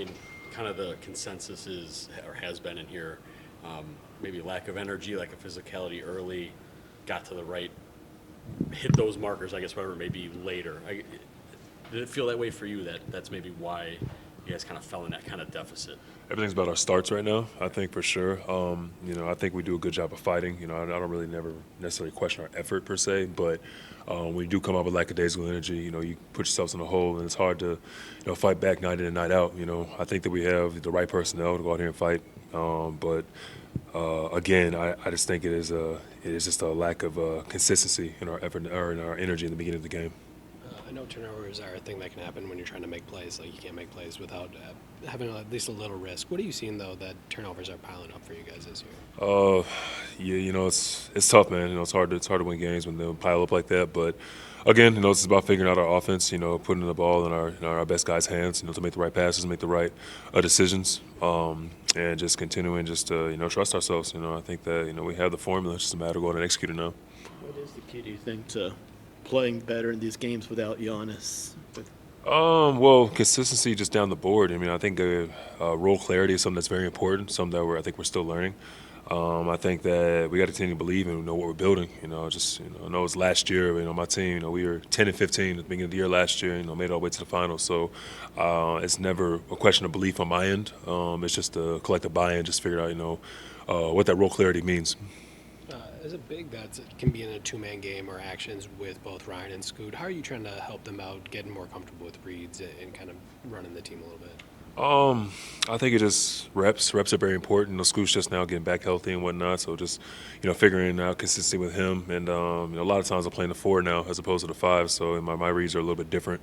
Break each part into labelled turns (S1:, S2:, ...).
S1: mean, kind of the consensus is, or has been in here, maybe lack of energy, lack of physicality early, got to the right, hit those markers, I guess, whatever, maybe later. Did it feel that way for you, that that's maybe why you guys kind of fell in that kind of deficit?
S2: Everything's about our starts right now, I think, for sure. I think we do a good job of fighting. I don't really never necessarily question our effort per se, but when you do come up with lackadaisical energy, you put yourselves in a hole, and it's hard to, fight back night in and night out. I think that we have the right personnel to go out here and fight, but again, I just think it is just a lack of consistency in our effort or in our energy in the beginning of the game.
S3: I know turnovers are a thing that can happen when you're trying to make plays. Like, you can't make plays without having at least a little risk. What are you seeing, though, that turnovers are piling up for you guys this year?
S2: Yeah, it's tough, man. It's hard to win games when they pile up like that. But again, it's about figuring out our offense. Putting the ball in our best guys' hands. To make the right passes, make the right decisions, and just continuing just to trust ourselves. I think that we have the formula. It's just a matter of going and executing now.
S4: What is the key, do you think, to playing better in these games without Giannis?
S2: Well, consistency just down the board. I think role clarity is something that's very important. Something that I think we're still learning. I think that we got to continue to believe in what we're building. I know it's last year. My team. We were 10-15 at the beginning of the year last year. Made it all the way to the finals. So it's never a question of belief on my end. It's just a collective buy-in. Just figure out what that role clarity means.
S3: As a big that can be in a two-man game or actions with both Ryan and Scoot, how are you trying to help them out, getting more comfortable with reads and kind of running the team a little bit?
S2: I think it just reps. Reps are very important. Scoot's just now getting back healthy and whatnot, so just figuring out consistency with him. And a lot of times I'm playing the 4 now as opposed to the 5, so my reads are a little bit different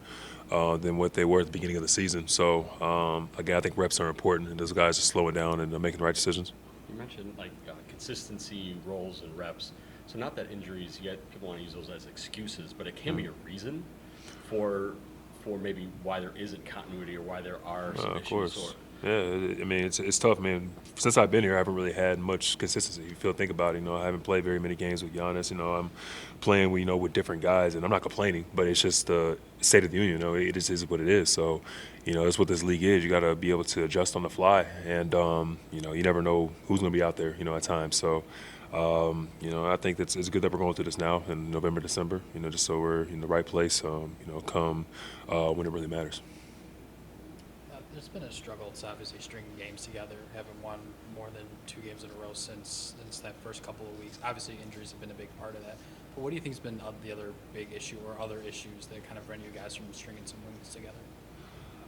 S2: than what they were at the beginning of the season. So again, I think reps are important, and those guys are slowing down and making the right decisions.
S1: You mentioned consistency, roles, and reps. So not that injuries, yet people want to use those as excuses, but it can be a reason for maybe why there isn't continuity or why there are some issues. Of course.
S2: Yeah, it's tough, man. Since I've been here, I haven't really had much consistency. Think about it. I haven't played very many games with Giannis. I'm playing with different guys, and I'm not complaining, but it's just the state of the union. It just is what it is. So, that's what this league is. You got to be able to adjust on the fly, and you never know who's going to be out there. At times. So, I think it's good that we're going through this now in November, December. Just so we're in the right place. Come when it really matters.
S5: There's been a struggle to obviously stringing games together. Haven't won more than 2 games in a row since that first couple of weeks. Obviously, injuries have been a big part of that. But what do you think has been the other big issue or other issues that kind of prevent you guys from stringing some wins together?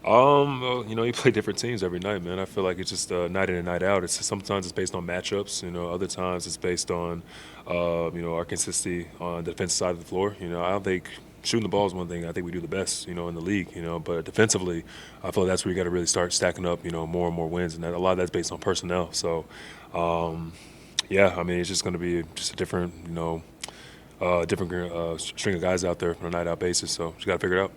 S2: Well, you play different teams every night, man. I feel like it's just night in and night out. Sometimes it's based on matchups. Other times it's based on our consistency on the defensive side of the floor. I don't think shooting the ball is one thing I think we do the best, in the league, but defensively, I feel like that's where you got to really start stacking up, more and more wins, and a lot of that's based on personnel. So, it's just going to be just a different, different string of guys out there on a night-out basis. So, you got to figure it out.